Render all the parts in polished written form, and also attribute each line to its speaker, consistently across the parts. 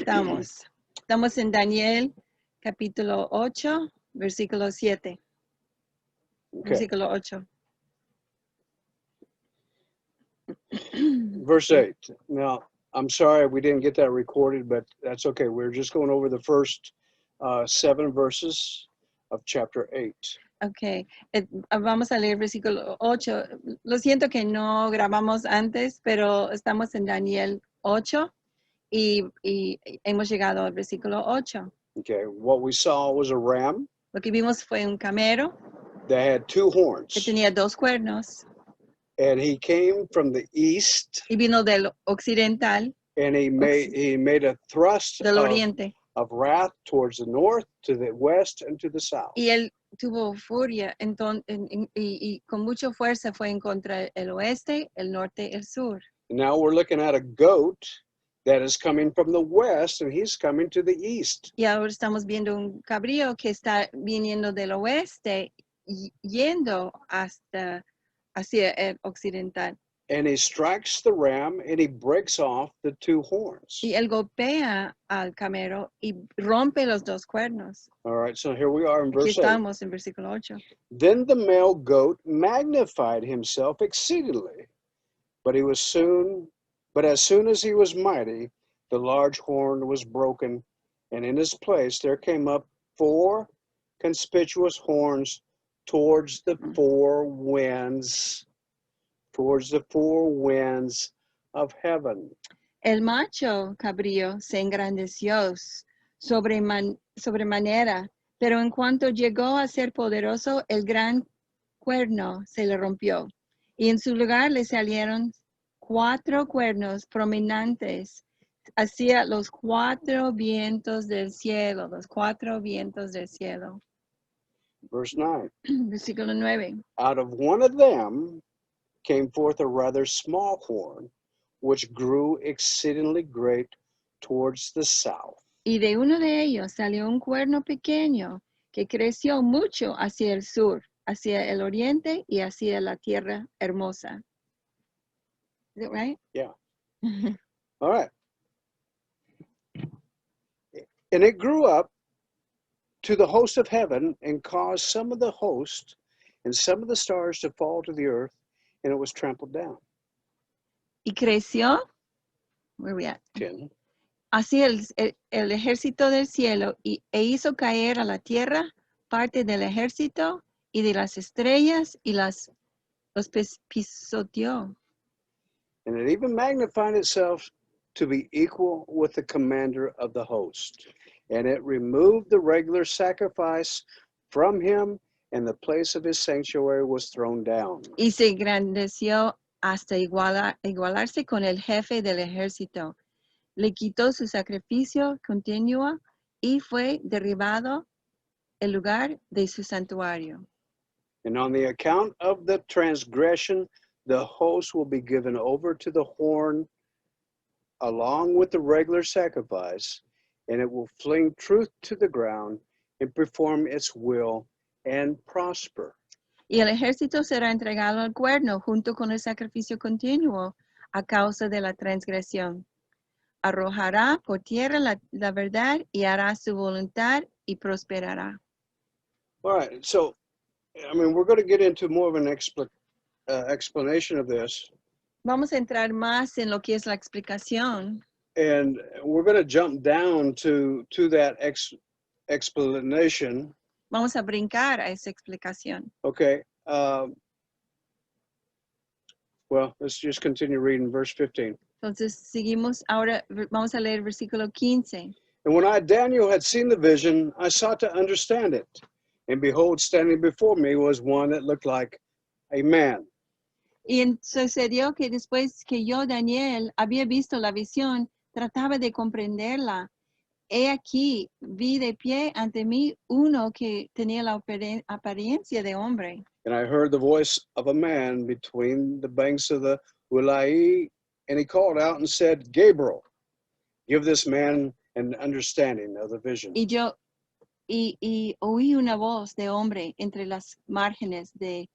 Speaker 1: estamos? Estamos en Daniel, capítulo 8, versículo 7.
Speaker 2: Okay.
Speaker 1: Versículo 8.
Speaker 2: Verse 8. Now, I'm sorry we didn't get that recorded, but that's okay. We're just going over the first 7 verses of chapter 8.
Speaker 1: Ok, vamos a leer versículo 8. Lo siento que no grabamos antes, pero estamos en Daniel 8 y hemos llegado al versículo 8.
Speaker 2: Okay, what we saw was a ram
Speaker 1: Lo que vimos fue un camero
Speaker 2: that had 2
Speaker 1: que
Speaker 2: horns,
Speaker 1: tenía 2 cuernos
Speaker 2: and he came from the east,
Speaker 1: y vino del occidental,
Speaker 2: and he made a thrust
Speaker 1: del oriente.
Speaker 2: of wrath towards the north, to the west, and to the south.
Speaker 1: Y él tuvo furia y con mucha fuerza fue en contra el oeste, el norte, el sur.
Speaker 2: And now we're looking at a goat that is coming from the west, and he's coming to the east.
Speaker 1: Y ahora estamos viendo un cabrío que está viniendo del oeste yendo hacia el occidental.
Speaker 2: And he strikes the ram, and he breaks off the 2 horns.
Speaker 1: Y él golpea al camero y rompe los 2 cuernos.
Speaker 2: All right, so here we are in
Speaker 1: Aquí
Speaker 2: verse 8.
Speaker 1: estamos en versículo 8.
Speaker 2: Then the male goat magnified himself exceedingly, but as soon as he was mighty, the large horn was broken, and in his place there came up 4 conspicuous horns towards the 4 winds of heaven.
Speaker 1: El macho cabrío se engrandeció sobremanera, pero en cuanto llegó a ser poderoso, el gran cuerno se le rompió, y en su lugar le salieron 4 cuernos prominentes hacia los 4 vientos del cielo, los 4 vientos del cielo.
Speaker 2: Verse 9.
Speaker 1: Versículo 9.
Speaker 2: Out of one of them came forth a rather small horn, which grew exceedingly great towards the south.
Speaker 1: Y de uno de ellos salió un cuerno pequeño que creció mucho hacia el sur, hacia el oriente y hacia la tierra hermosa. Is it right?
Speaker 2: Yeah. All right. And it grew up to the host of heaven and caused some of the host and some of the stars to fall to the earth, and it was trampled down.
Speaker 1: Y creció, where are we at?
Speaker 2: 10.
Speaker 1: Hacia el ejército del cielo e hizo caer a la tierra parte del ejército y de las estrellas y los pisoteó.
Speaker 2: And it even magnified itself to be equal with the commander of the host. And it removed the regular sacrifice from him, and the place of his sanctuary was thrown down.
Speaker 1: Y se engrandeció hasta igualarse con el jefe del ejército. Le quitó su sacrificio continuo y fue derribado el lugar de su santuario.
Speaker 2: And on the account of the transgression, the host will be given over to the horn along with the regular sacrifice, and it will fling truth to the ground and perform its will and prosper.
Speaker 1: Y el ejército será entregado al cuerno junto con el sacrificio continuo a causa de la transgresión. Arrojará por tierra la verdad y hará su voluntad y prosperará.
Speaker 2: All right, so, I mean, we're going to get into more of an explanation of this.
Speaker 1: Vamos a entrar más en lo que es la explicación.
Speaker 2: And we're going to jump down to that explanation.
Speaker 1: Vamos a brincar a esa explicación.
Speaker 2: Okay. Well, let's just continue reading verse 15.
Speaker 1: Entonces, seguimos ahora, vamos a leer versículo 15.
Speaker 2: And when I, Daniel, had seen the vision, I sought to understand it. And behold, standing before me was one that looked like a man.
Speaker 1: Y sucedió que después que yo, Daniel, había visto la visión, trataba de comprenderla. He aquí, vi de pie ante mí uno que tenía la apariencia de hombre.
Speaker 2: And I heard the voice of a man between the banks of the Ulai, and he called out and said, Gabriel, give this man an understanding of the vision.
Speaker 1: Y yo oí una voz de hombre entre las márgenes de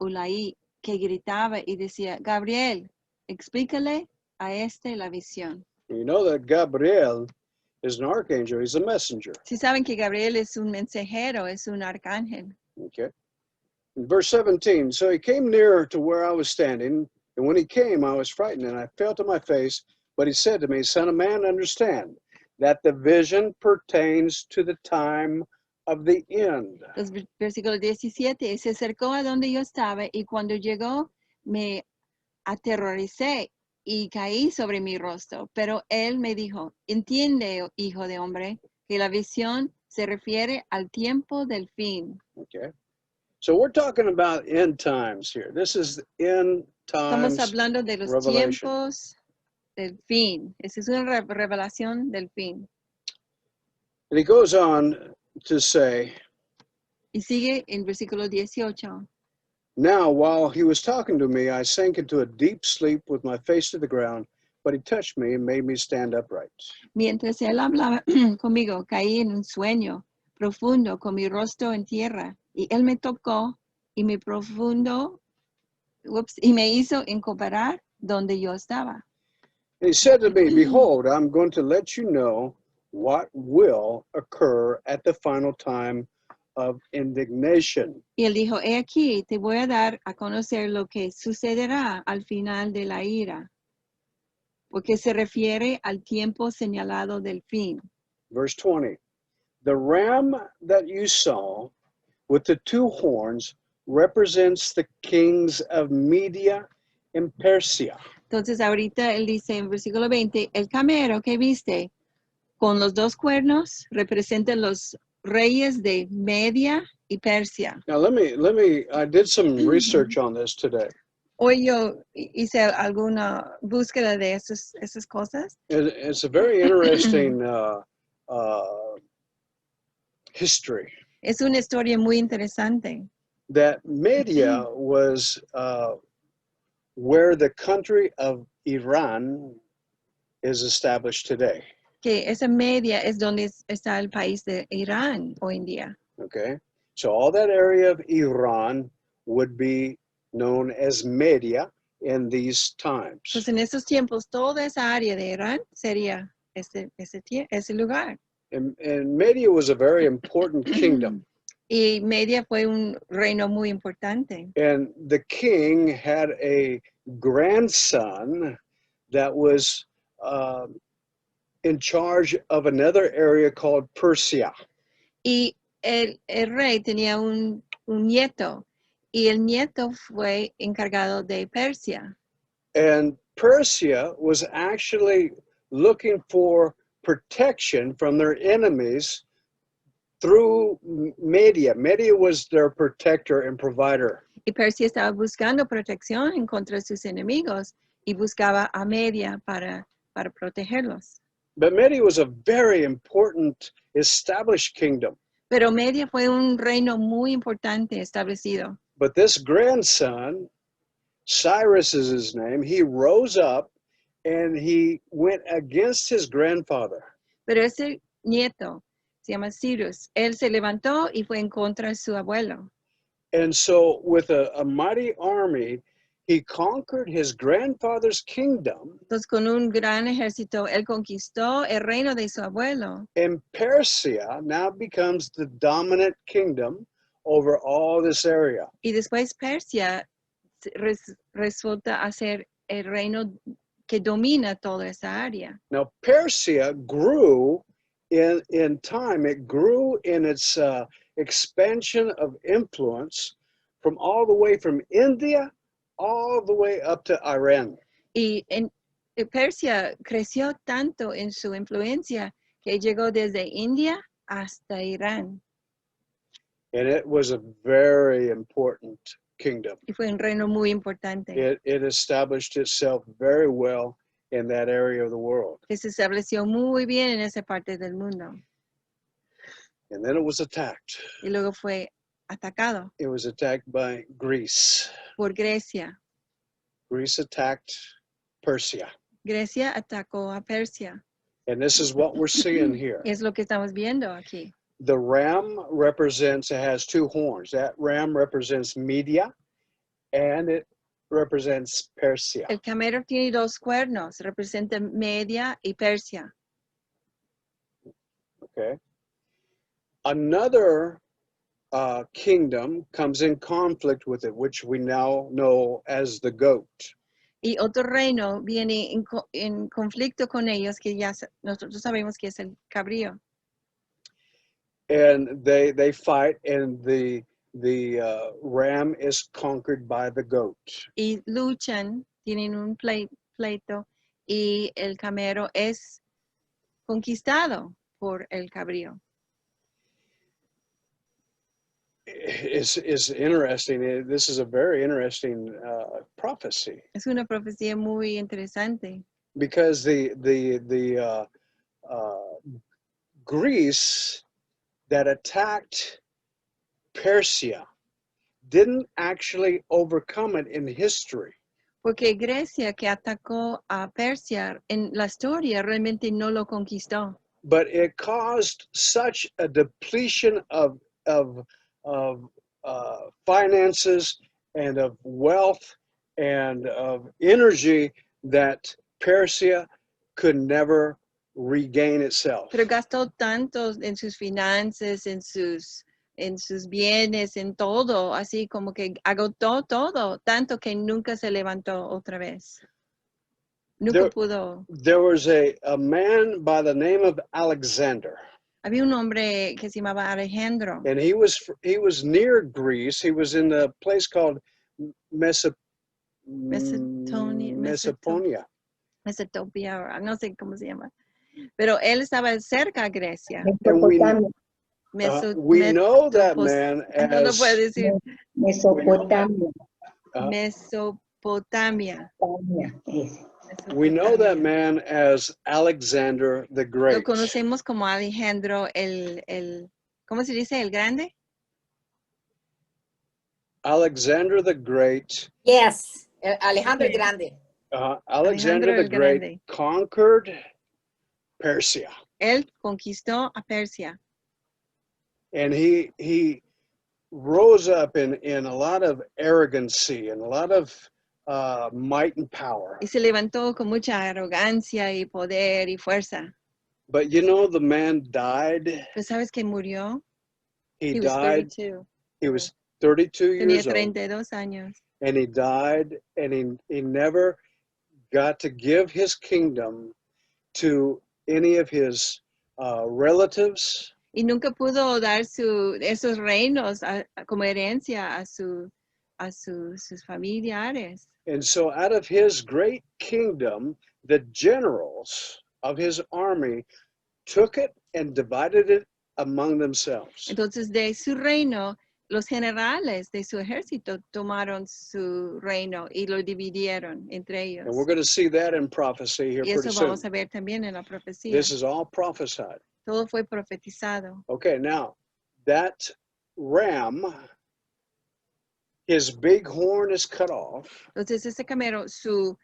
Speaker 1: Ulai que gritaba y decía, Gabriel, explícale a este la visión.
Speaker 2: You know that Gabriel is an archangel. He's a messenger.
Speaker 1: Si saben que Gabriel es un mensajero, es un arcángel.
Speaker 2: Okay. In verse 17, so he came near to where I was standing, and when he came, I was frightened, and I fell to my face. But he said to me, Son of man, understand that the vision pertains to the time of the end.
Speaker 1: Entonces, versículo 17, se acercó a donde yo estaba y cuando llegó me aterroricé y caí sobre mi rostro. Pero él me dijo, entiende, hijo de hombre, que la visión se refiere al tiempo del fin.
Speaker 2: Okay. So we're talking about end times here. This is end
Speaker 1: Estamos
Speaker 2: times
Speaker 1: hablando de los
Speaker 2: revelation.
Speaker 1: tiempos del fin. Esa es una revelación del fin.
Speaker 2: And he goes on to say,
Speaker 1: Y sigue en versículo 18.
Speaker 2: now while he was talking to me, I sank into a deep sleep with my face to the ground, but he touched me and made me stand upright.
Speaker 1: Mientras él hablaba conmigo, caí en un sueño profundo con mi rostro en tierra. Y él me tocó y me hizo encontrar donde yo estaba.
Speaker 2: And he said to me, behold, I'm going to let you know what will occur at the final time of indignation.
Speaker 1: Y él dijo, he aquí, te voy a dar a conocer lo que sucederá al final de la ira, porque se refiere al tiempo señalado del fin.
Speaker 2: Verse 20, the ram that you saw with the two horns represents the kings of Media and Persia.
Speaker 1: Entonces ahorita él dice en versículo 20, el camero que viste con los dos cuernos representa los reyes de Media y Persia.
Speaker 2: Now I did some research on this today.
Speaker 1: Hoy yo hice alguna búsqueda de esas cosas.
Speaker 2: It's a very interesting history.
Speaker 1: Es una historia muy interesante.
Speaker 2: That Media was where the country of Iran is established today.
Speaker 1: Que esa Media es donde está el país de Irán hoy en día.
Speaker 2: Okay, so all that area of Iran would be known as Media in these times.
Speaker 1: Pues en esos tiempos, toda esa área de Irán sería ese lugar.
Speaker 2: And Media was a very important kingdom.
Speaker 1: Y Media fue un reino muy importante.
Speaker 2: And the king had a grandson that was in charge of another area called Persia.
Speaker 1: Y el rey tenía un nieto. Y el nieto fue encargado de Persia.
Speaker 2: And Persia was actually looking for protection from their enemies through Media. Media was their protector and provider.
Speaker 1: Y Persia estaba buscando protección en contra de sus enemigos y buscaba a Media para protegerlos.
Speaker 2: But Media was a very important established kingdom.
Speaker 1: Pero Media fue un reino muy importante establecido.
Speaker 2: But this grandson, Cyrus is his name, he rose up and he went against his grandfather.
Speaker 1: Pero ese nieto se llama Cyrus. Él se levantó y fue en contra de su abuelo.
Speaker 2: And so with a mighty army, he conquered his grandfather's kingdom.
Speaker 1: Entonces, con un gran ejército, él conquistó el reino de su abuelo.
Speaker 2: And Persia now becomes the dominant kingdom over all this area.
Speaker 1: Y después Persia resulta a ser el reino que domina toda esa área.
Speaker 2: Now, Persia grew in time. It grew in its expansion of influence from all the way from India all the way up to Iran.
Speaker 1: Y Persia creció tanto en su influencia que llegó desde India hasta Irán.
Speaker 2: And it was a very important kingdom.
Speaker 1: Y fue un reino muy importante.
Speaker 2: It established itself very well in that area of the world.
Speaker 1: Que se estableció muy bien en esa parte del mundo.
Speaker 2: And then it was attacked.
Speaker 1: Y luego fue atacado
Speaker 2: It was attacked by Greece.
Speaker 1: por Grecia.
Speaker 2: Greece attacked Persia.
Speaker 1: Grecia atacó a Persia.
Speaker 2: And this is what we're seeing here.
Speaker 1: Es lo que estamos viendo aquí.
Speaker 2: The ram represents, it has two horns. That ram represents Media and it represents Persia.
Speaker 1: El camero tiene dos cuernos, representa Media y Persia.
Speaker 2: Okay. Another kingdom comes in conflict with it, which we now know as the goat.
Speaker 1: Y otro reino viene en conflicto con ellos, que ya nosotros sabemos que es el cabrío.
Speaker 2: And they fight, and the ram is conquered by the goat.
Speaker 1: Y luchan, tienen un pleito, y el camero es conquistado por el cabrío.
Speaker 2: Is interesting. This is a very interesting prophecy.
Speaker 1: Es una profecía muy interesante.
Speaker 2: Because the Greece that attacked Persia didn't actually overcome it in history.
Speaker 1: Porque Grecia, que atacó a Persia, en la historia realmente no lo conquistó.
Speaker 2: But it caused such a depletion of finances and of wealth and of energy that Persia could never regain itself.
Speaker 1: Pero gastó tanto en sus finanzas, en sus bienes, en todo, así como que agotó todo, tanto que nunca se levantó otra vez. Nunca pudo.
Speaker 2: There was a man by the name of Alexander.
Speaker 1: Había un hombre que se llamaba Alejandro.
Speaker 2: And he was near Greece. He was in a place called Mesopotamia.
Speaker 1: Mesopotapia, no sé cómo se llama. Pero él estaba cerca a Grecia.
Speaker 2: And we know that man
Speaker 1: No puede
Speaker 2: as
Speaker 1: decir.
Speaker 3: Mesopotamia.
Speaker 1: Mesopotamia.
Speaker 2: We know that man as Alexander the
Speaker 1: Lo
Speaker 2: Great.
Speaker 1: conocemos como Alejandro ¿cómo se dice? ¿El grande?
Speaker 2: Alexander the Great.
Speaker 3: Yes, Alejandro el Grande.
Speaker 2: Alexander the Great conquered Persia.
Speaker 1: Él conquistó a Persia.
Speaker 2: And he rose up in a lot of arrogancy and a lot of might and power.
Speaker 1: Y se levantó con mucha arrogancia y poder y fuerza.
Speaker 2: But you know, the man died.
Speaker 1: Pero ¿sabes que murió?
Speaker 2: He
Speaker 1: was
Speaker 2: died.
Speaker 1: 32.
Speaker 2: He was 32
Speaker 1: Tenía
Speaker 2: years
Speaker 1: 32
Speaker 2: old.
Speaker 1: años.
Speaker 2: And he died, and he never got to give his kingdom to any of his relatives.
Speaker 1: Y nunca pudo dar esos reinos como herencia a sus familiares.
Speaker 2: And so out of his great kingdom, the generals of his army took it and divided it among themselves.
Speaker 1: Entonces de su reino, los generales de su ejército tomaron su reino y lo dividieron entre ellos.
Speaker 2: And we're going to see that in prophecy here
Speaker 1: Y
Speaker 2: pretty
Speaker 1: eso
Speaker 2: soon.
Speaker 1: vamos a ver también en la profecía.
Speaker 2: This is all prophesied.
Speaker 1: Todo fue profetizado.
Speaker 2: Okay, now that ram, his big horn is cut off.
Speaker 1: Entonces ese camero, su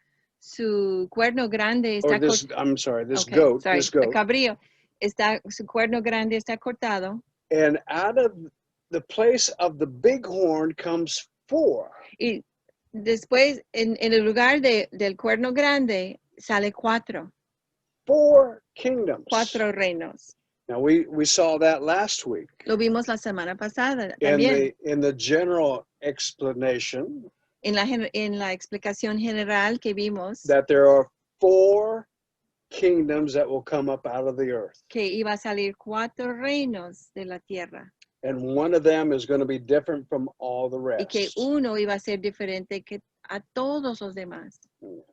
Speaker 1: cuerno grande está
Speaker 2: cortado. This
Speaker 1: okay,
Speaker 2: goat,
Speaker 1: sorry,
Speaker 2: this goat.
Speaker 1: El cabrío, su cuerno grande está cortado.
Speaker 2: And out of the place of the big horn comes four.
Speaker 1: Y después, en el lugar del cuerno grande, sale cuatro.
Speaker 2: Four kingdoms.
Speaker 1: Cuatro reinos.
Speaker 2: Now we saw that last week.
Speaker 1: Lo vimos la semana pasada también.
Speaker 2: In the general explanation.
Speaker 1: En la explicación general que vimos.
Speaker 2: That there are four kingdoms that will come up out of the earth.
Speaker 1: Que iba a salir cuatro reinos de la tierra.
Speaker 2: And one of them is going to be different from all the rest.
Speaker 1: Y que uno iba a ser diferente que a todos los demás.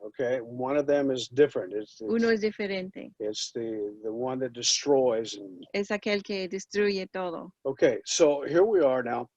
Speaker 2: Okay, one of them is different.
Speaker 1: Uno es diferente.
Speaker 2: It's the one that destroys.
Speaker 1: Es aquel que destruye todo.
Speaker 2: Okay, so here we are now.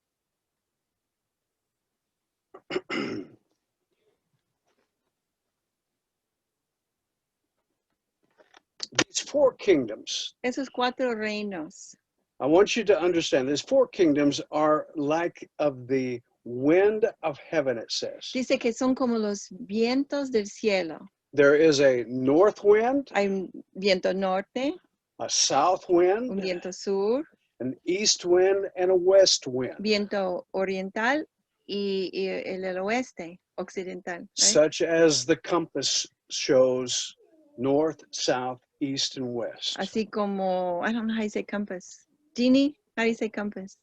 Speaker 2: These four kingdoms.
Speaker 1: Esos cuatro reinos.
Speaker 2: I want you to understand these four kingdoms are like of the wind of heaven, it says.
Speaker 1: Dice que son como los vientos del cielo.
Speaker 2: There is a north wind.
Speaker 1: Hay un viento norte.
Speaker 2: A south wind.
Speaker 1: Un viento sur.
Speaker 2: An east wind and a west wind.
Speaker 1: Viento oriental y el oeste, occidental. Right?
Speaker 2: Such as the compass shows north, south, east, and west.
Speaker 1: Así como, I don't know how you say compass. Jeannie, how do you say compass?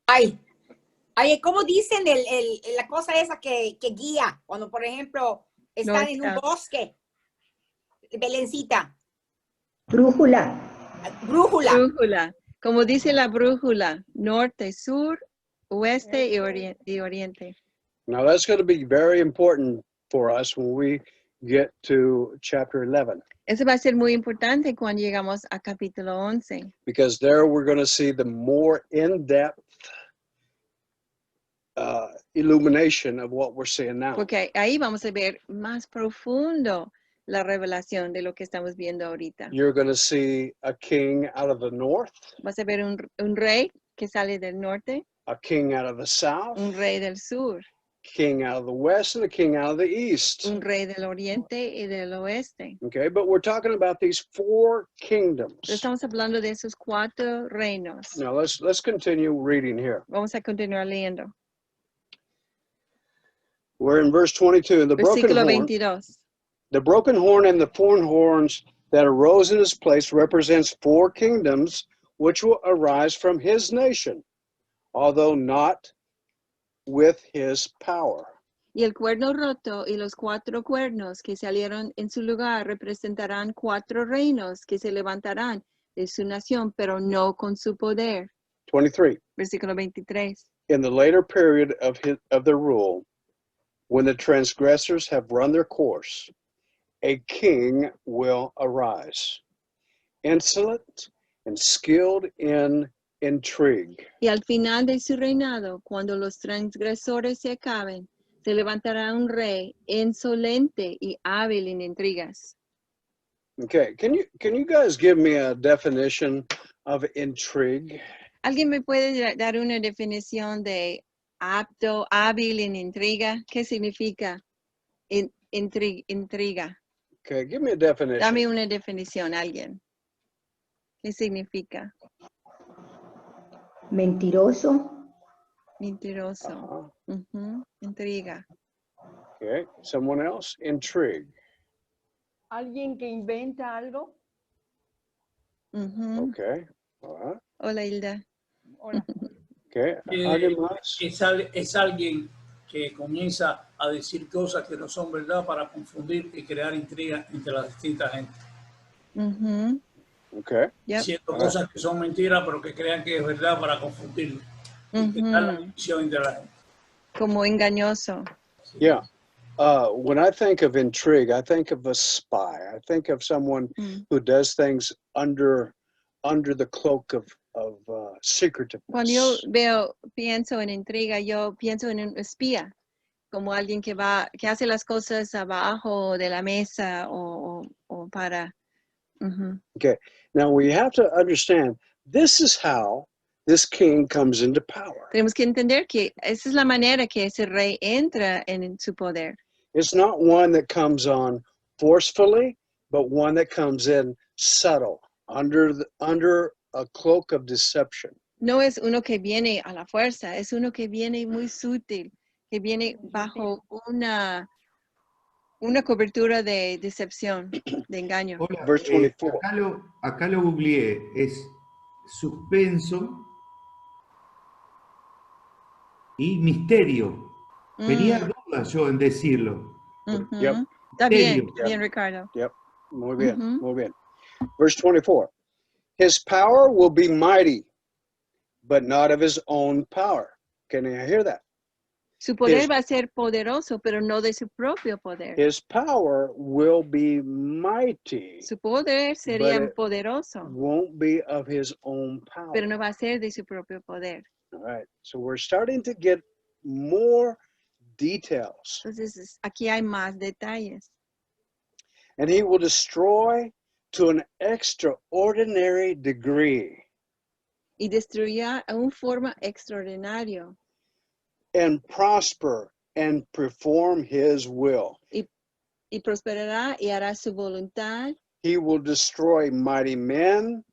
Speaker 3: Ay, ¿cómo dicen la cosa esa que guía? Cuando, por ejemplo, están en un bosque. Belencita.
Speaker 4: Brújula.
Speaker 3: Brújula.
Speaker 1: Brújula. Como dice la brújula, norte, sur, oeste y oriente.
Speaker 2: Now that's going to be very important for us when we get to chapter 11.
Speaker 1: Eso va a ser muy importante cuando llegamos a capítulo 11.
Speaker 2: Because there we're going to see the more in-depth illumination of what we're seeing now.
Speaker 1: Porque ahí vamos a ver más profundo la revelación de lo que estamos viendo ahorita.
Speaker 2: You're going to see a king out of the north,
Speaker 1: Vas a ver un rey que sale del norte,
Speaker 2: a king out of the south,
Speaker 1: un rey del sur,
Speaker 2: king out of the west, and a king out of the east.
Speaker 1: un rey del oriente y del oeste.
Speaker 2: Okay, but we're talking about these four kingdoms.
Speaker 1: Estamos hablando de esos 4 reinos.
Speaker 2: Now let's continue reading here.
Speaker 1: Vamos a continuar leyendo.
Speaker 2: We're in verse 22.
Speaker 1: Versículo 22.
Speaker 2: The broken horn and the 4 horns that arose in his place represents 4 kingdoms which will arise from his nation, although not with his power.
Speaker 1: Y el cuerno roto y los 4 cuernos que salieron en su lugar representarán 4 reinos que se levantarán de su nación, pero no con su poder.
Speaker 2: 23.
Speaker 1: Versículo 23.
Speaker 2: In the later period of their rule, when the transgressors have run their course, a king will arise, insolent and skilled in intrigue.
Speaker 1: Y al final de su reinado, cuando los transgresores se acaben, se levantará un rey insolente y hábil en intrigas.
Speaker 2: Okay, can you guys give me a definition of intrigue?
Speaker 1: ¿Alguien me puede dar una definición de apto, hábil en intriga? ¿Qué significa intriga?
Speaker 2: Okay, give me a definition.
Speaker 1: Dame una definición, alguien. ¿Qué significa?
Speaker 4: Mentiroso.
Speaker 1: Mentiroso. Intriga.
Speaker 2: Okay, someone else? Intrigue.
Speaker 5: Alguien que inventa algo.
Speaker 2: Okay, all right.
Speaker 1: Hola, Hilda.
Speaker 5: Hola.
Speaker 2: Okay, ¿alguien más?
Speaker 6: Es alguien que comienza a decir cosas que no son verdad para confundir y crear intriga entre las distintas gentes.
Speaker 2: Okay.
Speaker 1: Yep.
Speaker 6: Diciendo cosas que son mentiras, pero que crean que es verdad para confundirlo. Y crear la división entre la gente.
Speaker 1: Como engañoso.
Speaker 2: Yeah. When I think of intrigue, I think of a spy. I think of someone who does things under the cloak of secretiveness.
Speaker 1: Cuando yo pienso en intriga, yo pienso en un espía, como alguien que hace las cosas abajo de la mesa o para.
Speaker 2: Okay. Now we have to understand this is how this king comes into power.
Speaker 1: Tenemos que entender que esa es la manera que ese rey entra en su poder.
Speaker 2: It's not one that comes on forcefully, but one that comes in subtle, under a cloak of deception.
Speaker 1: No es uno que viene a la fuerza, es uno que viene muy sutil, que viene bajo una cobertura de decepción, de engaño.
Speaker 7: Hola,
Speaker 2: Verse 24.
Speaker 7: acá lo googleé, es suspenso y misterio. Tenía dudas yo en decirlo.
Speaker 2: Yep.
Speaker 1: Está bien,
Speaker 7: Misterio.
Speaker 1: bien, Ricardo.
Speaker 2: Yep. Muy bien, muy bien. Verse 24. His power will be mighty, but not of his own power. Can you hear that?
Speaker 1: Su poder va a ser poderoso, pero no de su propio poder.
Speaker 2: His power will be mighty,
Speaker 1: Su poder sería
Speaker 2: but it
Speaker 1: poderoso,
Speaker 2: won't be of his own power.
Speaker 1: pero no va a ser de su propio poder.
Speaker 2: All right. So we're starting to get more details.
Speaker 1: Entonces, aquí hay más detalles.
Speaker 2: And he will destroy to an extraordinary degree
Speaker 1: Y destruirá a una forma extraordinaria.
Speaker 2: and prosper and perform his will.
Speaker 1: Y prosperará y hará su voluntad.
Speaker 2: He will destroy mighty men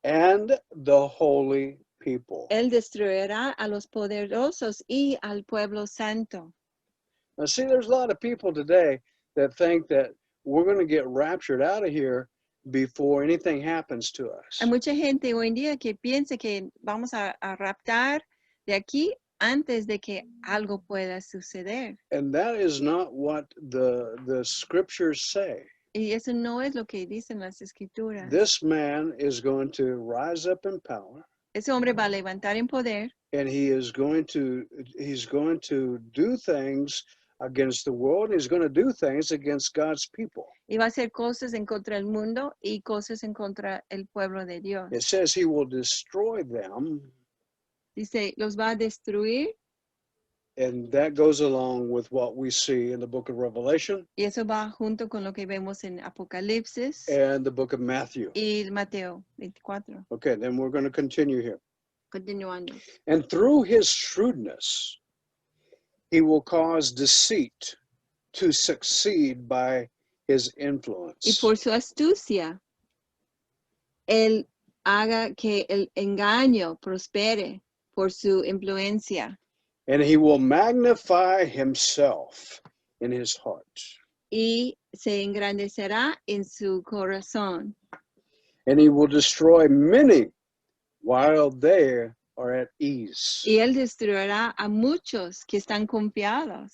Speaker 2: and the holy people.
Speaker 1: Él destruirá a los poderosos y al pueblo santo.
Speaker 2: Now, see, there's a lot of people today that think that we're going to get raptured out of here before anything happens to us.
Speaker 1: Hay mucha gente hoy en día que piensa que vamos a raptar de aquí antes de que algo pueda suceder.
Speaker 2: And that is not what the scriptures say.
Speaker 1: Y eso no es lo que dicen las escrituras.
Speaker 2: This man is going to rise up in power,
Speaker 1: Ese hombre va a levantar en poder
Speaker 2: and he's going to do things against the world, and he's going to do things against God's people.
Speaker 1: y va a hacer cosas en contra del mundo y cosas en contra el pueblo de Dios.
Speaker 2: It says he will destroy them,
Speaker 1: Dice, los va a destruir,
Speaker 2: and that goes along with what we see in the book of Revelation
Speaker 1: y eso va junto con lo que vemos en Apocalipsis
Speaker 2: and the book of Matthew.
Speaker 1: y Mateo 24.
Speaker 2: Okay, then we're going to continue here.
Speaker 1: Continuando.
Speaker 2: And through his shrewdness, he will cause deceit to succeed by his
Speaker 1: Y
Speaker 2: influence.
Speaker 1: por su astucia, él haga que el engaño prospere por su influencia.
Speaker 2: And he will magnify himself in his heart.
Speaker 1: Y se engrandecerá en su corazón.
Speaker 2: And he will destroy many while they are at ease.
Speaker 1: Y él destruirá a muchos que están confiados.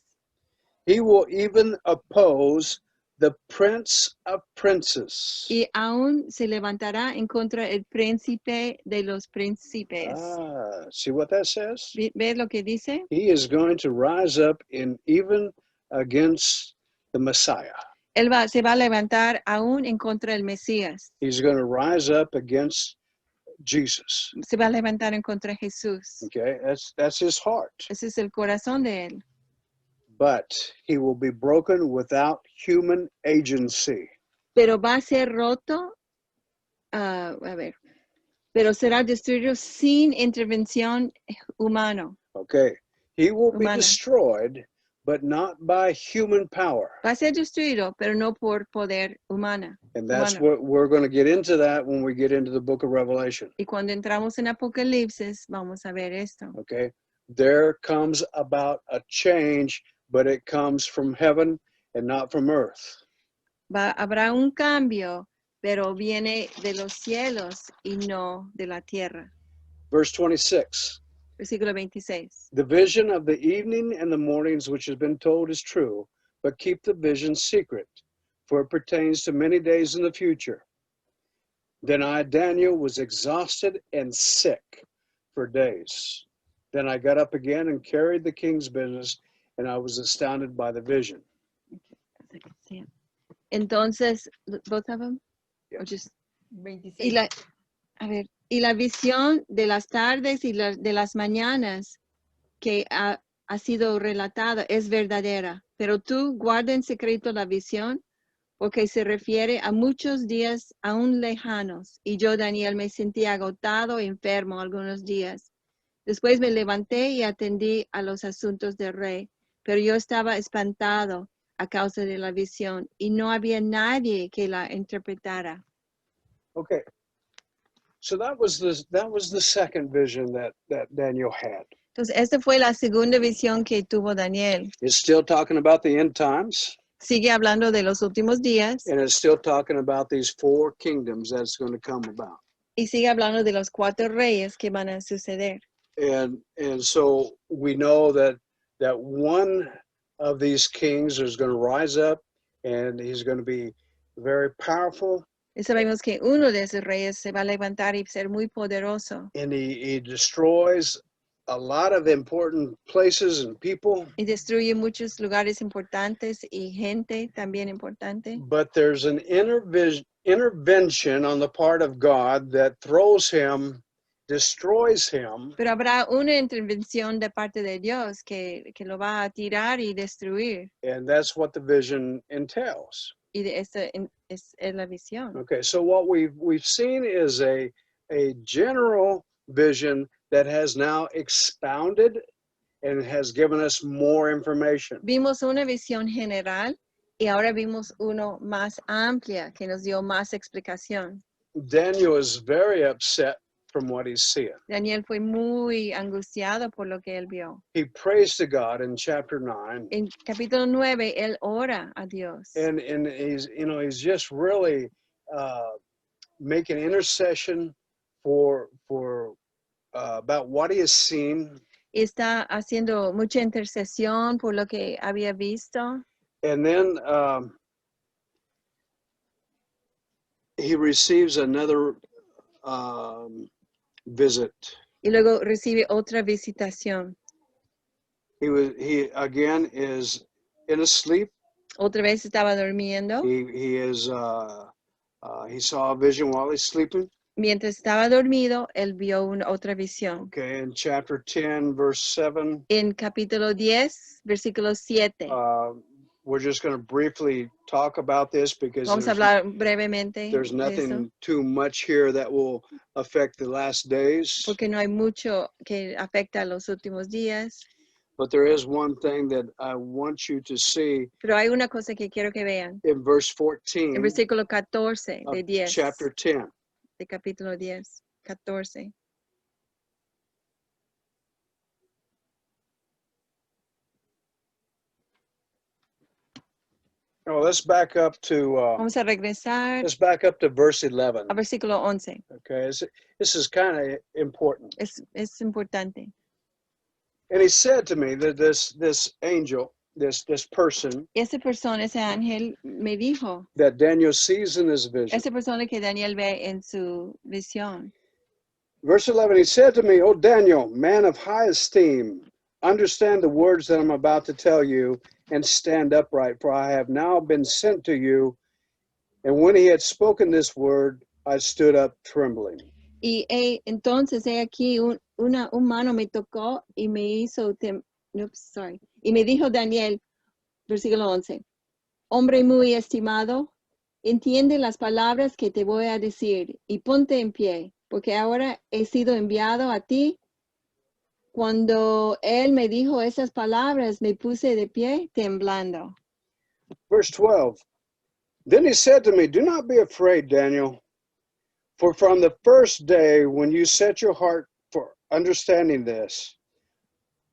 Speaker 2: He will even oppose the prince of princes.
Speaker 1: Y aún se levantará en contra el príncipe de los príncipes.
Speaker 2: See what that says?
Speaker 1: ¿Ves lo que dice?
Speaker 2: He is going to rise up in even against the Messiah.
Speaker 1: Él se va a levantar aún en contra del Mesías.
Speaker 2: He's going to rise up against Jesus.
Speaker 1: Se va a levantar en contra de Jesús.
Speaker 2: Okay, that's his heart.
Speaker 1: Ese es el corazón de él.
Speaker 2: But he will be broken without human agency.
Speaker 1: Pero va a ser roto, pero será destruido sin intervención humana.
Speaker 2: Okay, he will be
Speaker 1: Humana.
Speaker 2: destroyed, but not by human power.
Speaker 1: Va a ser destruido, pero no por poder humano.
Speaker 2: And that's what we're going to get into that when we get into the book of Revelation.
Speaker 1: Y cuando entramos en Apocalipsis, vamos a ver esto.
Speaker 2: Okay, there comes about a change, but it comes from heaven and not from earth.
Speaker 1: Habrá un cambio, pero viene de los cielos y no de la tierra.
Speaker 2: Verse 26.
Speaker 1: Versículo 26.
Speaker 2: The vision of the evening and the mornings which has been told is true, but keep the vision secret, for it pertains to many days in the future. Then I, Daniel, was exhausted and sick for days. Then I got up again and carried the king's business, and I was astounded by the vision.
Speaker 1: Entonces, both of them?
Speaker 2: Yeah.
Speaker 1: Or just,
Speaker 5: 26.
Speaker 1: y la visión de las tardes y de las mañanas que ha sido relatada es verdadera, pero tú guarda en secreto la visión porque se refiere a muchos días aún lejanos. Y yo, Daniel, me sentí agotado e enfermo algunos días. Después me levanté y atendí a los asuntos del rey, pero yo estaba espantado a causa de la visión y no había nadie que la interpretara.
Speaker 2: Okay, so that was the second vision that Daniel had.
Speaker 1: Entonces, esta fue la segunda visión que tuvo Daniel.
Speaker 2: It's still talking about the end times,
Speaker 1: Sigue hablando de los últimos días
Speaker 2: and it's still talking about these four kingdoms that's going to come about.
Speaker 1: y sigue hablando de los 4 reyes que van a suceder.
Speaker 2: And so we know that one of these kings is going to rise up, and he's going to be very powerful.
Speaker 1: Y sabemos que uno de esos reyes se va a levantar y ser muy poderoso.
Speaker 2: And he destroys a lot of important places and people.
Speaker 1: Y destruye muchos lugares importantes y gente también importante.
Speaker 2: But there's an intervention on the part of God that throws him, destroys him.
Speaker 1: Pero habrá una intervención de parte de Dios que lo va a tirar y destruir.
Speaker 2: And that's what the vision entails.
Speaker 1: Y esa es la visión.
Speaker 2: Okay, so what we've seen is a general vision that has now expounded and has given us more information.
Speaker 1: Vimos una visión general y ahora vimos uno más amplia que nos dio más explicación.
Speaker 2: Daniel is very upset from what he's seeing.
Speaker 1: Daniel fue muy angustiado por lo que él vio.
Speaker 2: He prays to God in chapter 9.
Speaker 1: En capítulo 9, él ora a Dios.
Speaker 2: And he's just really making intercession for about what he has seen.
Speaker 1: Está haciendo mucha intercesión por lo que había visto.
Speaker 2: And then he receives another visit.
Speaker 1: Y luego recibe otra visitación.
Speaker 2: He again is in a sleep.
Speaker 1: Otra vez estaba durmiendo.
Speaker 2: He saw a vision while he's sleeping.
Speaker 1: Mientras estaba dormido, él vio otra visión.
Speaker 2: Okay, in chapter 10, verse 7.
Speaker 1: En capítulo 10, versículo 7.
Speaker 2: We're just going to briefly talk about this because
Speaker 1: Vamos a hablar brevemente
Speaker 2: there's
Speaker 1: de eso,
Speaker 2: nothing too much here that will affect the last days.
Speaker 1: porque no hay mucho que afecta a los últimos días.
Speaker 2: But there is one thing that I want you to see
Speaker 1: Pero hay una cosa que quiero que vean.
Speaker 2: in verse
Speaker 1: En
Speaker 2: 14
Speaker 1: versículo 14 de
Speaker 2: of
Speaker 1: 10.
Speaker 2: chapter 10.
Speaker 1: De capítulo 10, 14.
Speaker 2: Oh, let's back up to
Speaker 1: Vamos a regresar
Speaker 2: verse 11.
Speaker 1: a versículo 11.
Speaker 2: Okay, this is kind of important.
Speaker 1: Es importante.
Speaker 2: And he said to me that this angel, this person
Speaker 1: Esa persona, ese ángel, me dijo,
Speaker 2: that Daniel sees in his vision.
Speaker 1: esa persona que Daniel ve en su visión.
Speaker 2: Verse 11, he said to me, O Daniel, man of high esteem, understand the words that I'm about to tell you and stand upright, for I have now been sent to you. And when he had spoken this word, I stood up trembling.
Speaker 1: Y entonces aquí un mano me tocó y me hizo, y me dijo Daniel, versículo 11, hombre muy estimado, entiende las palabras que te voy a decir y ponte en pie, porque ahora he sido enviado a ti. Cuando él me dijo esas palabras, me puse de pie temblando.
Speaker 2: Verse 12, then he said to me, do not be afraid, Daniel, for from the first day when you set your heart for understanding this,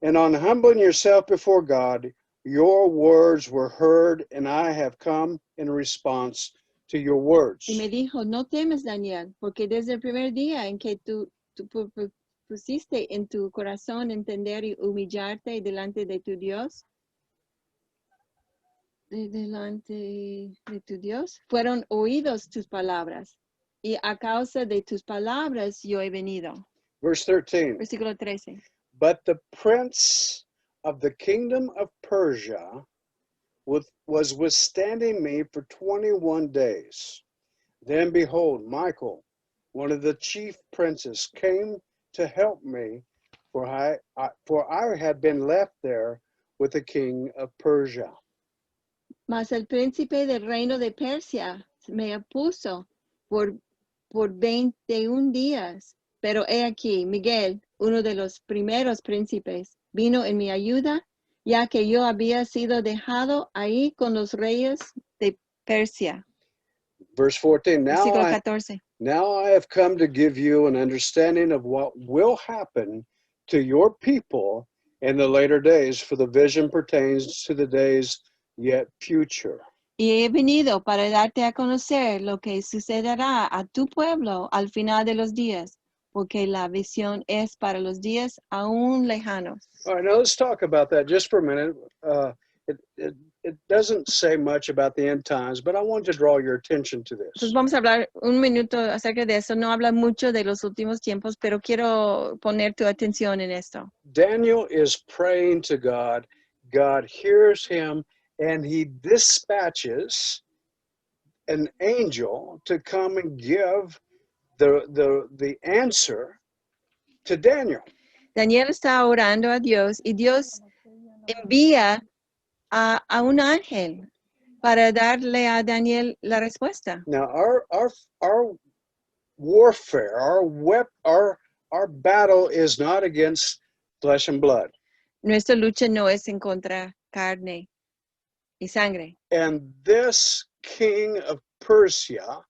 Speaker 2: and on humbling yourself before God, your words were heard, and I have come in response to your words.
Speaker 1: Y me dijo, no temes, Daniel, porque desde el primer día en que tú pusiste en tu corazón entender y humillarte delante de tu Dios, fueron oídos tus palabras, y a causa de tus palabras yo he venido.
Speaker 2: Verse 13.
Speaker 1: Versículo 13.
Speaker 2: But the prince of the kingdom of Persia was withstanding me for 21 days. Then behold, Michael, one of the chief princes, came to help me, for I had been left there with the king of Persia.
Speaker 1: Mas el príncipe del reino de Persia me opuso por 21 días. Pero he aquí, Miguel, uno de los primeros príncipes, vino en mi ayuda, ya que yo había sido dejado ahí con los reyes de Persia.
Speaker 2: Verse 14,
Speaker 1: Versículo 14.
Speaker 2: now I have come to give you an understanding of what will happen to your people in the later days, for the vision pertains to the days yet future.
Speaker 1: Y he venido para darte a conocer lo que sucederá a tu pueblo al final de los días, porque la visión es para los días aún lejanos.
Speaker 2: All right, now let's talk about that just for a minute. It doesn't say much about the end times, but I want to draw your attention to this.
Speaker 1: Entonces vamos a hablar un minuto acerca de eso. No habla mucho de los últimos tiempos, pero quiero poner tu atención en esto.
Speaker 2: Daniel is praying to God. God hears him, and he dispatches an angel to come and give the answer to Daniel.
Speaker 1: Daniel está orando a Dios y Dios envía a un ángel para darle a Daniel la respuesta.
Speaker 2: Now, our warfare, our battle is not against flesh and blood.
Speaker 1: Nuestra lucha no es en contra carne y sangre.
Speaker 2: And this king of Persia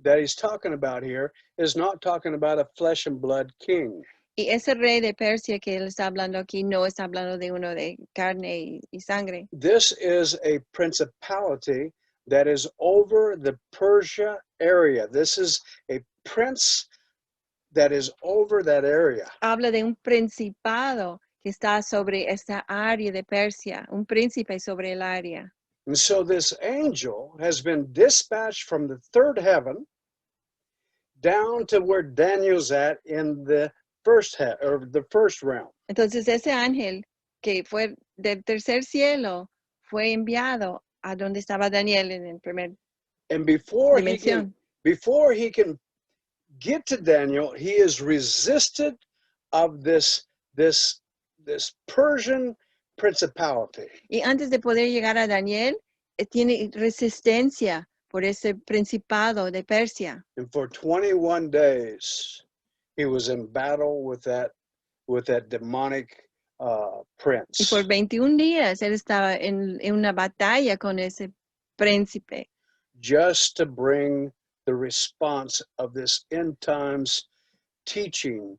Speaker 2: that he's talking about here is not talking about a flesh and blood king.
Speaker 1: Y ese rey de Persia que él está hablando aquí no está hablando de uno de carne y sangre.
Speaker 2: This is a principality that is over the Persia area. This is a prince that is over that area.
Speaker 1: Habla de un principado que está sobre esta área de Persia, un príncipe sobre el área.
Speaker 2: And so this angel has been dispatched from the third heaven down to where Daniel's at in the first or the first realm.
Speaker 1: Entonces ese ángel que fue del tercer cielo fue enviado a donde estaba Daniel en el primer
Speaker 2: And before
Speaker 1: dimensión.
Speaker 2: he can get to Daniel, he is resisted of this Persian principality.
Speaker 1: Y antes de poder llegar a Daniel, tiene resistencia por ese principado de Persia.
Speaker 2: And for 21 days, he was in battle with that demonic prince.
Speaker 1: Y por 21 días él estaba en una batalla con ese príncipe.
Speaker 2: Just to bring the response of this end times teaching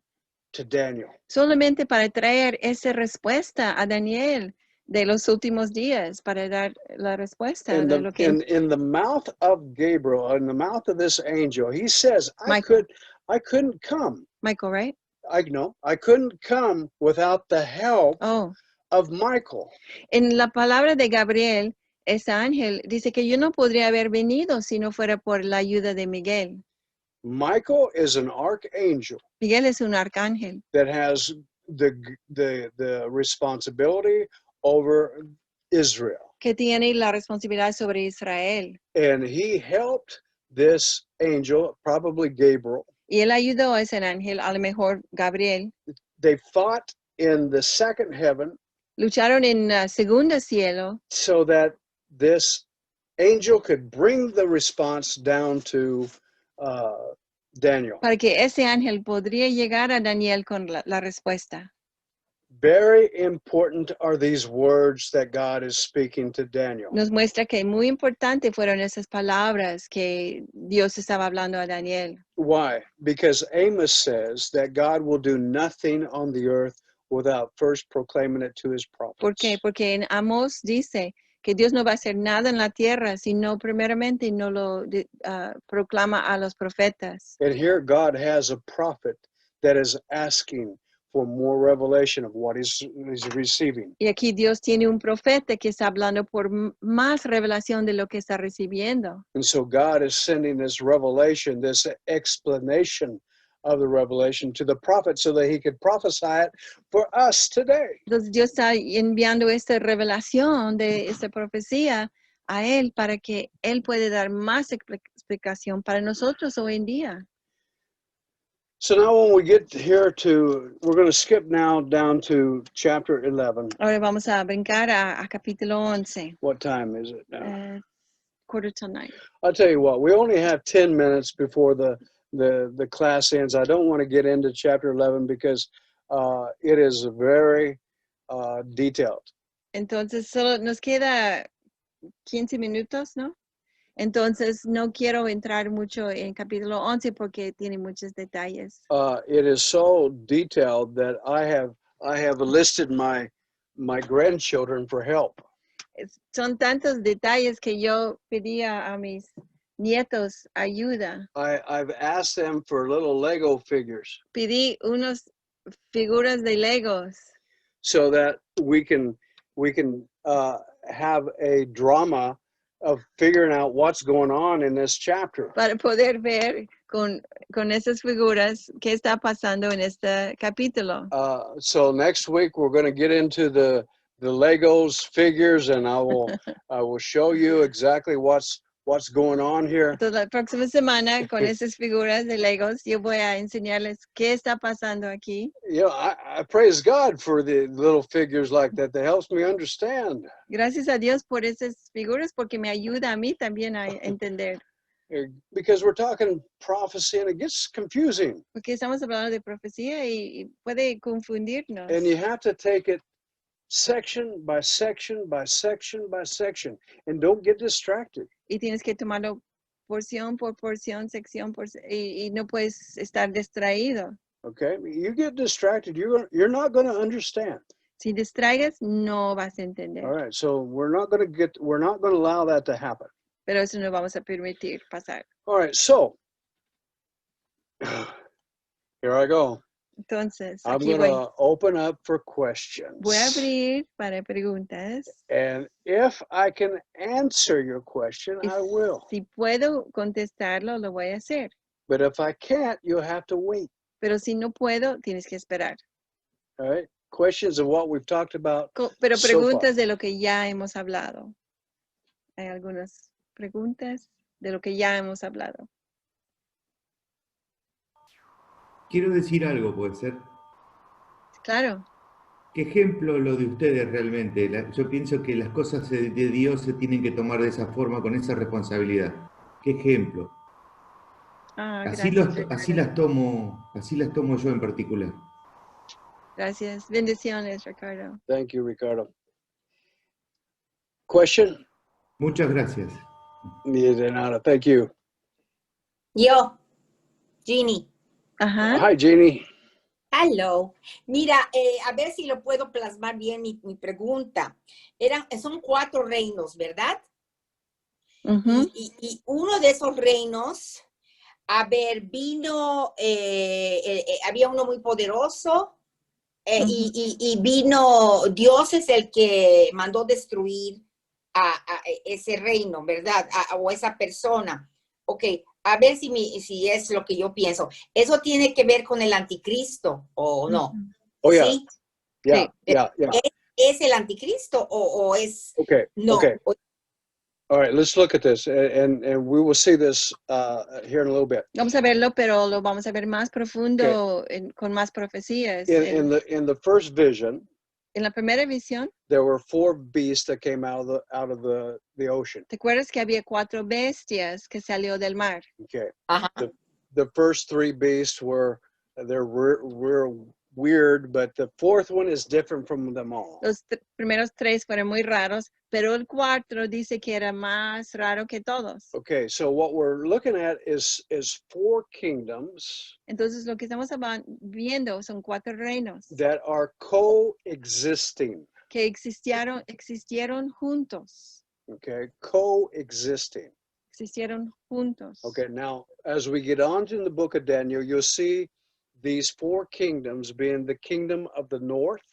Speaker 2: to Daniel.
Speaker 1: Solamente para traer esa respuesta a Daniel de los últimos días, para dar la respuesta de lo que...
Speaker 2: In the mouth of Gabriel, in the mouth of this angel, he says, I couldn't come.
Speaker 1: Michael, right?
Speaker 2: I couldn't come without the help of Michael.
Speaker 1: En la palabra de Gabriel, ese ángel dice que yo no podría haber venido si no fuera por la ayuda de Miguel.
Speaker 2: Michael is an archangel.
Speaker 1: Miguel es un arcángel.
Speaker 2: That has the responsibility over Israel.
Speaker 1: Que tiene la responsabilidad sobre Israel.
Speaker 2: And he helped this angel, probably Gabriel.
Speaker 1: Y él ayudó a ese ángel, a lo mejor Gabriel.
Speaker 2: They fought in the second heaven.
Speaker 1: Lucharon en segundo cielo.
Speaker 2: So that this angel could bring the response down to Daniel.
Speaker 1: Para que ese ángel podría llegar a Daniel con la respuesta.
Speaker 2: Very important are these words that God is speaking to Daniel.
Speaker 1: Nos muestra que muy importante fueron esas palabras que Dios estaba hablando a Daniel.
Speaker 2: Why? Because Amos says that God will do nothing on the earth without first proclaiming it to his prophets.
Speaker 1: ¿Por qué? Porque en Amós dice que Dios no va a hacer nada en la tierra si no primeramente no lo proclama a los profetas.
Speaker 2: And here God has a prophet that is asking for more revelation of what he's receiving.
Speaker 1: Y aquí Dios tiene un profeta que está hablando por más revelación de lo que está recibiendo.
Speaker 2: And so God is sending this revelation, this explanation of the revelation to the prophet so that he could prophesy it for us today.
Speaker 1: Entonces Dios está enviando esta revelación de esta profecía a él para que él pueda dar más explicación para nosotros hoy en día.
Speaker 2: So now when we get here we're going to skip now down to chapter 11.
Speaker 1: Ahora vamos a brincar a capítulo 11.
Speaker 2: What time is it now?
Speaker 1: 8:45.
Speaker 2: I'll tell you what, we only have 10 minutes before the class ends. I don't want to get into chapter 11 because it is very detailed.
Speaker 1: Entonces solo nos queda 15 minutos, ¿no? Entonces no quiero entrar mucho en capítulo 11 porque tiene muchos detalles.
Speaker 2: It is so detailed that I have enlisted my grandchildren for help.
Speaker 1: Son tantos detalles que yo pedía a mis nietos ayuda.
Speaker 2: I've asked them for little Lego figures.
Speaker 1: Pedí unos figuras de Legos.
Speaker 2: So that we can have a drama of figuring out what's going on in this chapter.
Speaker 1: Para poder ver con esas figuras qué está pasando en este capítulo.
Speaker 2: So next week we're going to get into the Legos figures, and I will show you exactly what's going on here.
Speaker 1: Entonces la próxima semana con esas figuras de Legos yo voy a enseñarles qué está pasando aquí.
Speaker 2: You know, I praise God for the little figures like that. That helps me understand.
Speaker 1: Gracias a Dios por esas figuras porque me ayuda a mí también a entender.
Speaker 2: Because we're talking prophecy and it gets confusing.
Speaker 1: Porque estamos hablando de profecía y puede confundirnos.
Speaker 2: And you have to take it section by section by section by section, and don't get distracted.
Speaker 1: Y tienes que tomarlo porción por porción, sección por y no puedes estar distraído.
Speaker 2: Okay, you get distracted, you're not going to understand.
Speaker 1: Si distraigas, no vas a entender.
Speaker 2: All right, so we're not going to allow that to happen.
Speaker 1: Pero eso no vamos a permitir pasar.
Speaker 2: All right, so here I go.
Speaker 1: Entonces,
Speaker 2: I'm
Speaker 1: aquí
Speaker 2: going
Speaker 1: voy.
Speaker 2: to open up for
Speaker 1: Voy a
Speaker 2: questions.
Speaker 1: abrir para preguntas.
Speaker 2: And if I can answer your question,
Speaker 1: Y
Speaker 2: I will.
Speaker 1: si puedo contestarlo, lo voy a hacer.
Speaker 2: But if I can't, you'll have to wait.
Speaker 1: Pero si no puedo, tienes que esperar.
Speaker 2: All right? Questions of what we've talked about
Speaker 1: Pero
Speaker 2: so
Speaker 1: preguntas
Speaker 2: far.
Speaker 1: de lo que ya hemos hablado. Hay algunas preguntas de lo que ya hemos hablado.
Speaker 7: Quiero decir algo, puede ser.
Speaker 1: Claro.
Speaker 7: ¿Qué ejemplo lo de ustedes realmente? Yo pienso que las cosas de Dios se tienen que tomar de esa forma, con esa responsabilidad. ¿Qué ejemplo? Así
Speaker 1: Gracias,
Speaker 7: las tomo yo en particular.
Speaker 1: Gracias. Bendiciones, Ricardo.
Speaker 2: Thank you, Ricardo. Question?
Speaker 7: Muchas gracias.
Speaker 2: De nada. Thank you.
Speaker 3: Yo, Ginny.
Speaker 1: Ajá.
Speaker 2: Hi, Jeannie.
Speaker 3: Hello. Mira, a ver si lo puedo plasmar bien mi pregunta. Son 4 reinos, ¿verdad?
Speaker 1: Ujú.
Speaker 3: Y uno de esos reinos, había uno muy poderoso y vino, Dios es el que mandó destruir a ese reino, ¿verdad? O esa persona. Ok, a ver si es lo que yo pienso. ¿Eso tiene que ver con el anticristo o no?
Speaker 2: Oh, yeah.
Speaker 3: ¿Sí?
Speaker 2: Yeah,
Speaker 1: Sí.
Speaker 2: yeah, yeah.
Speaker 3: ¿Es el anticristo o es
Speaker 2: Okay,
Speaker 3: no?
Speaker 2: okay. All right, let's look at this, and we will see this here in a little bit.
Speaker 1: Vamos a verlo, pero lo vamos a ver más profundo con más profecías.
Speaker 2: In the first vision,
Speaker 1: En la primera visión,
Speaker 2: there were 4 beasts that came out of the ocean.
Speaker 1: ¿te acuerdas que había 4 bestias que salió del mar?
Speaker 2: Okay.
Speaker 3: Ajá.
Speaker 2: The first 3 beasts were weird, but the 4th one is different from them all.
Speaker 1: Los primeros 3 fueron muy raros, pero el 4 dice que era más raro que todos.
Speaker 2: Okay, so what we're looking at is 4 kingdoms
Speaker 1: Entonces lo que estamos viendo son 4 reinos
Speaker 2: that are coexisting.
Speaker 1: que existieron juntos.
Speaker 2: Okay, coexisting.
Speaker 1: Existieron juntos.
Speaker 2: Okay, now as we get on in the book of Daniel, you'll see these 4 kingdoms being the kingdom of the north,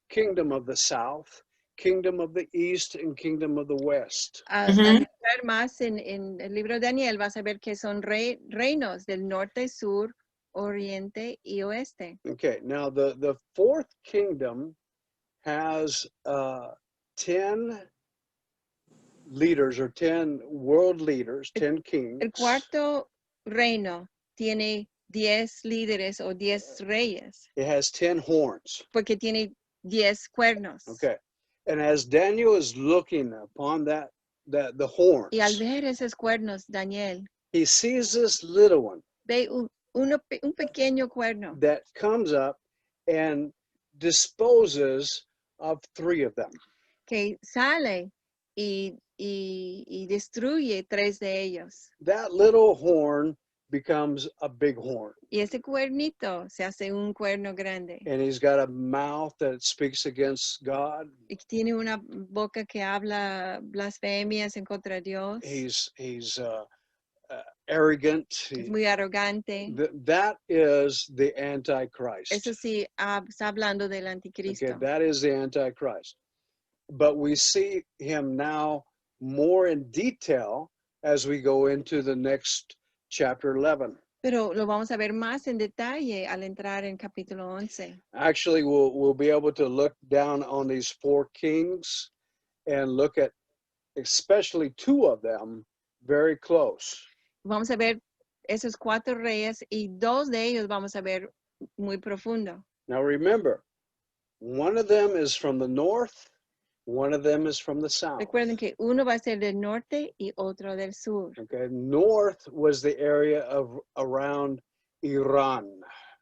Speaker 2: kingdom of the south, kingdom of the east, and kingdom of the west.
Speaker 1: Al entrar más en el libro de Daniel, vas a ver que son reinos del norte, sur, oriente y oeste.
Speaker 2: Okay, now the 4th kingdom has 10 leaders or 10 world leaders, 10 kings.
Speaker 1: El cuarto reino tiene 10 líderes o 10 reyes.
Speaker 2: It has 10 horns.
Speaker 1: Porque tiene 10 cuernos.
Speaker 2: Okay. And as Daniel is looking upon the horns,
Speaker 1: Y al ver esos cuernos, Daniel
Speaker 2: he sees this little one
Speaker 1: ve un pequeño cuerno
Speaker 2: that comes up and disposes of 3 of them.
Speaker 1: que sale y destruye 3 de ellos.
Speaker 2: That little horn becomes a big horn.
Speaker 1: Y ese cuernito se hace un cuerno grande.
Speaker 2: And he's got a mouth that speaks against God.
Speaker 1: Y tiene una boca que habla blasfemias en contra de Dios.
Speaker 2: He's arrogant.
Speaker 1: Es muy arrogante.
Speaker 2: That is the Antichrist.
Speaker 1: Eso sí, está hablando del anticristo.
Speaker 2: Okay, that is the Antichrist. But we see him now more in detail as we go into the next chapter 11.
Speaker 1: Pero lo vamos a ver más en detalle al entrar en capítulo 11.
Speaker 2: Actually, we'll be able to look down on these 4 kings and look at especially 2 of them very close.
Speaker 1: Vamos a ver esos 4 reyes y 2 de ellos vamos a ver muy profundo.
Speaker 2: Now remember, one of them is from the north, one of them is from the south.
Speaker 1: Recuerden que uno va a ser del norte y otro del sur.
Speaker 2: Okay, north was the area of around Iran.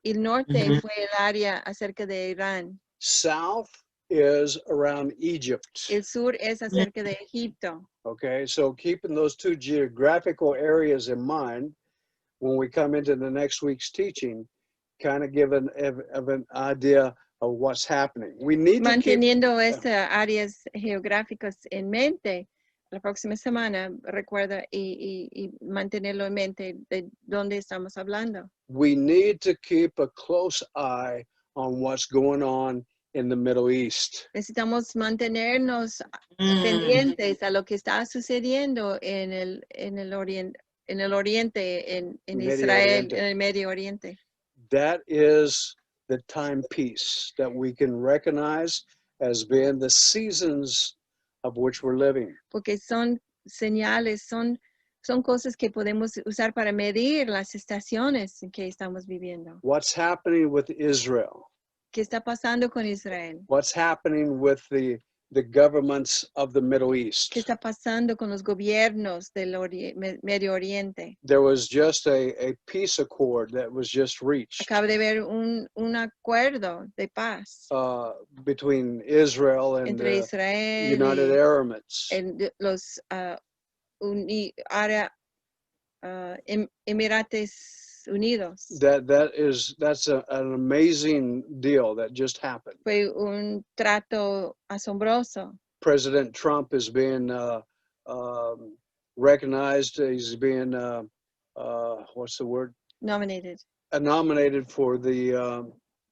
Speaker 1: Y el norte fue el área acerca de Irán.
Speaker 2: South is around Egypt.
Speaker 1: El sur es acerca de Egipto.
Speaker 2: Okay, so keeping those 2 geographical areas in mind when we come into the next week's teaching, kind of give an idea of what's happening. We need
Speaker 1: Manteniendo estas áreas geográficas en mente, la próxima semana, recuerda y mantenerlo en mente de dónde estamos hablando.
Speaker 2: We need to keep a close eye on what's going on in the Middle East.
Speaker 1: Necesitamos mantenernos
Speaker 3: Mm.
Speaker 1: pendientes a lo que está sucediendo en el oriente, en
Speaker 2: Medio
Speaker 1: Israel,
Speaker 2: Oriente.
Speaker 1: en el Medio Oriente.
Speaker 2: That is the timepiece that we can recognize as being the seasons of which we're living.
Speaker 1: Porque son señales, son cosas que podemos usar para medir las estaciones en que estamos viviendo.
Speaker 2: What's happening with Israel?
Speaker 1: ¿Qué está pasando con Israel?
Speaker 2: What's happening with the governments of the Middle East?
Speaker 1: ¿Qué está pasando con los gobiernos del Medio Oriente?
Speaker 2: There was just a peace accord that was just reached
Speaker 1: Acabo de ver un acuerdo de paz
Speaker 2: between Israel and
Speaker 1: entre
Speaker 2: the
Speaker 1: Israel
Speaker 2: United
Speaker 1: y
Speaker 2: Arab
Speaker 1: los Emirates Unidos.
Speaker 2: That's an amazing deal that just happened.
Speaker 1: Fue un trato asombroso.
Speaker 2: President Trump is being recognized. He's being what's the word?
Speaker 1: Nominated.
Speaker 2: Nominated for the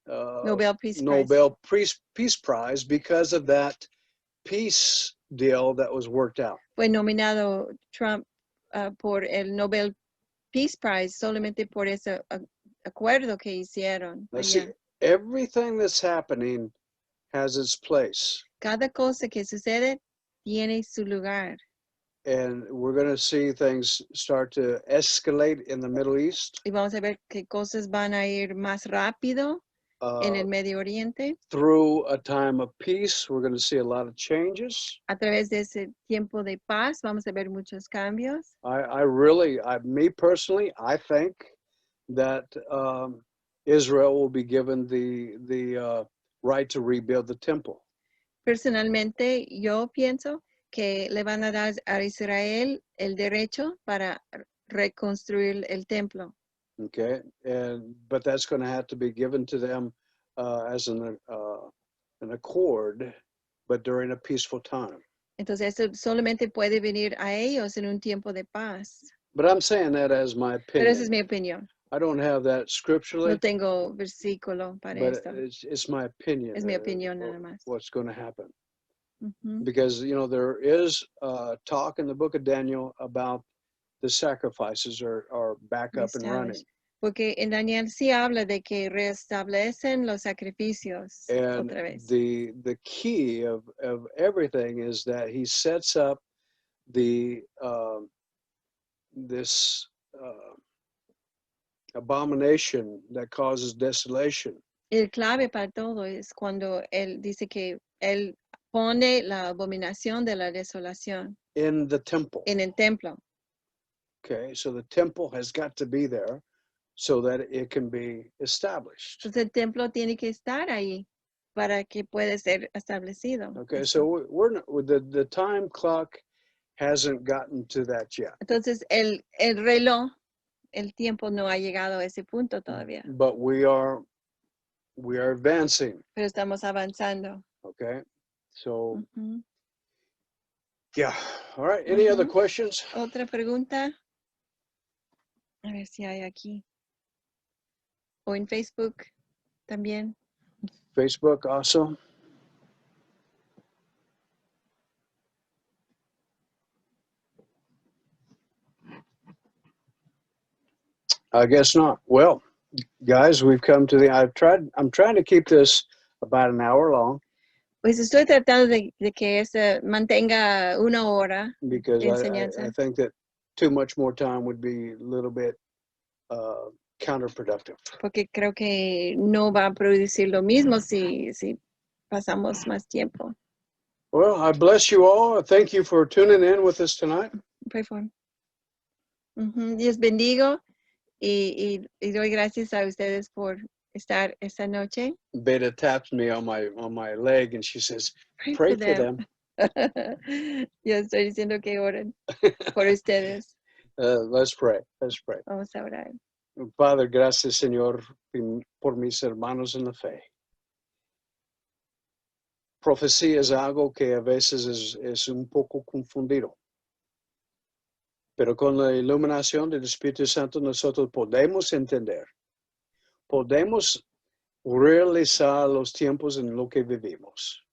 Speaker 1: Nobel Peace Prize.
Speaker 2: Nobel Peace Prize because of that peace deal that was worked out.
Speaker 1: Fue nominado Trump por el Nobel Peace Prize solamente por ese acuerdo que hicieron.
Speaker 2: See, everything that's happening has its place.
Speaker 1: Cada cosa que sucede tiene su lugar.
Speaker 2: And we're going to see things start to escalate in the Middle East.
Speaker 1: Y vamos a ver que cosas van a ir más rápido en el Medio Oriente.
Speaker 2: Through a time of peace, we're going to see a lot of changes.
Speaker 1: A través de ese tiempo de paz, vamos a ver muchos cambios.
Speaker 2: Me personally, I think that Israel will be given the right to rebuild the temple.
Speaker 1: Personalmente, yo pienso que le van a dar a Israel el derecho para reconstruir el templo.
Speaker 2: Okay, but that's going to have to be given to them as an accord, but during a peaceful time.
Speaker 1: Entonces, eso solamente puede venir a ellos en un tiempo de paz.
Speaker 2: But I'm saying that as my opinion.
Speaker 1: Pero esa es mi opinión.
Speaker 2: I don't have that scripturally.
Speaker 1: No tengo versículo para
Speaker 2: but
Speaker 1: esto.
Speaker 2: it's my opinion.
Speaker 1: Es mi opinión nada más.
Speaker 2: What's going to happen?
Speaker 1: Uh-huh.
Speaker 2: Because there is talk in the book of Daniel about the sacrifices are back up and running.
Speaker 1: Porque en Daniel sí habla de que restablecen los sacrificios
Speaker 2: And
Speaker 1: otra vez.
Speaker 2: the key of everything is that he sets up this abomination that causes desolation.
Speaker 1: El clave para todo es cuando él dice que él pone la abominación de la desolación
Speaker 2: In the temple.
Speaker 1: en el templo.
Speaker 2: Okay, so the temple has got to be there so that it can be established.
Speaker 1: Entonces el templo tiene que estar ahí para que pueda ser establecido.
Speaker 2: Okay, so we're not, the time clock hasn't gotten to that yet.
Speaker 1: Entonces el reloj, el tiempo no ha llegado a ese punto todavía.
Speaker 2: But we are advancing.
Speaker 1: Pero estamos avanzando.
Speaker 2: Okay, so
Speaker 1: Uh-huh.
Speaker 2: yeah, all right. Any other questions?
Speaker 1: Otra pregunta. A ver si hay aquí. O en Facebook también.
Speaker 2: Facebook also. I guess not. Well, guys, we've come to I'm trying to keep this about an hour long.
Speaker 1: Pues estoy tratando de que se mantenga una hora
Speaker 2: because
Speaker 1: de enseñanza.
Speaker 2: I think that too much more time would be a little bit counterproductive.
Speaker 1: Porque creo que no va a producir lo mismo si pasamos más tiempo.
Speaker 2: Well, I bless you all. Thank you for tuning in with us tonight.
Speaker 1: Pray for him. Dios bendigo y doy gracias a ustedes por estar esta noche.
Speaker 2: Beta taps me on my leg and she says, "Pray for them."
Speaker 1: Yo estoy diciendo que oren por ustedes.
Speaker 2: Let's pray. Let's pray.
Speaker 1: Vamos a orar.
Speaker 2: Padre, gracias, Señor, por mis hermanos en la fe. Profecía es algo que a veces es un poco confundido. Pero con la iluminación del Espíritu Santo nosotros podemos entender, podemos realizar los tiempos en los que vivimos.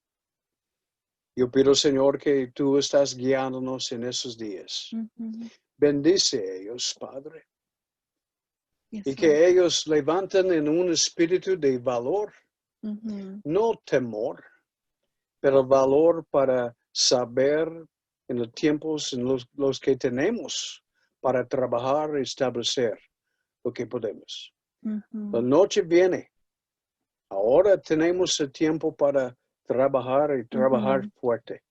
Speaker 2: Yo pido, Señor, que tú estás guiándonos en esos días. Bendice a ellos, Padre.
Speaker 1: Yes,
Speaker 2: Y
Speaker 1: Lord.
Speaker 2: que ellos levanten en un espíritu de valor, no temor, pero valor para saber en los tiempos en los que tenemos para trabajar y establecer lo que podemos. La noche viene. Ahora tenemos el tiempo para trabajar y trabajar fuerte.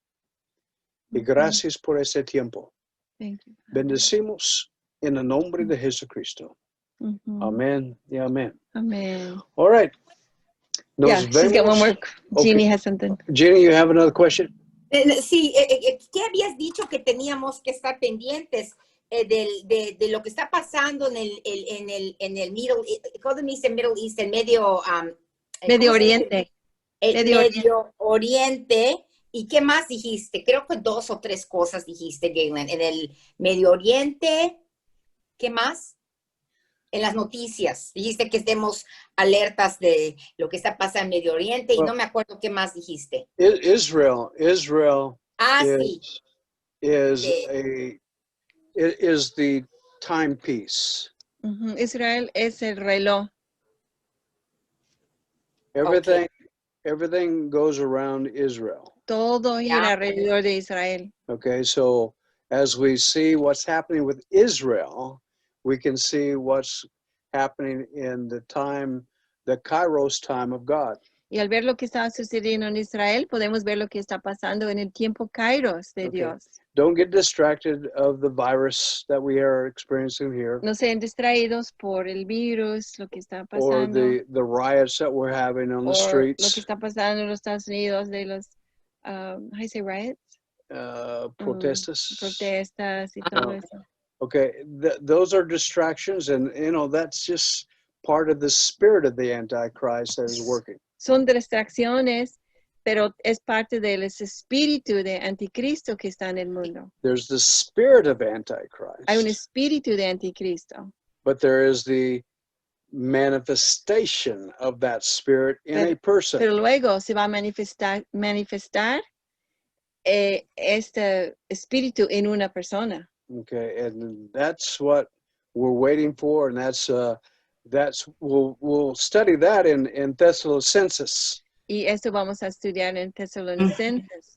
Speaker 2: Y gracias por ese tiempo.
Speaker 1: Thank you.
Speaker 2: Bendecimos en el nombre de Jesucristo. Amén y amén.
Speaker 1: Amen.
Speaker 2: All right. Nos
Speaker 1: Yeah, she's got one more.
Speaker 2: Okay.
Speaker 1: Jeannie has something.
Speaker 2: Jenny, you have another question?
Speaker 3: Sí, ¿qué habías dicho que teníamos que estar pendientes de lo que está pasando en el Middle East, el Medio
Speaker 1: Medio Oriente.
Speaker 3: Medio Oriente? ¿Y qué más dijiste? Creo que 2 o 3 cosas dijiste, Galen. En el Medio Oriente, ¿qué más? En las noticias. Dijiste que estemos alertas de lo que está pasando en Medio Oriente y no me acuerdo qué más dijiste.
Speaker 2: Israel
Speaker 3: Sí.
Speaker 2: is the timepiece.
Speaker 1: Israel es el reloj.
Speaker 2: Everything goes around Israel.
Speaker 1: Todo gira alrededor de Israel.
Speaker 2: Okay, so as we see what's happening with Israel, we can see what's happening in the Kairos time of God.
Speaker 1: Y al ver lo que está sucediendo en Israel, podemos ver lo que está pasando en el tiempo Kairos de Dios.
Speaker 2: Don't get distracted of the virus that we are experiencing here.
Speaker 1: No sean distraídos por el virus, lo que está
Speaker 2: Or
Speaker 1: pasando.
Speaker 2: the riots that we're having on the streets.
Speaker 1: Lo que está pasando en los Estados Unidos de los, how do you say riots?
Speaker 2: Protestas.
Speaker 1: Protestas y todo eso.
Speaker 2: Okay, those are distractions, and that's just part of the spirit of the Antichrist that is working.
Speaker 1: Son distracciones, pero es parte del espíritu de anticristo que está en el mundo.
Speaker 2: There's the spirit of Antichrist.
Speaker 1: Hay un espíritu de anticristo.
Speaker 2: But there is the manifestation of that spirit in a person.
Speaker 1: Pero luego se va a manifestar este espíritu en una persona.
Speaker 2: Okay, and that's what we're waiting for, and we'll study that in Thessalonicenses.
Speaker 1: Y esto vamos a estudiar en Tesalonicenses.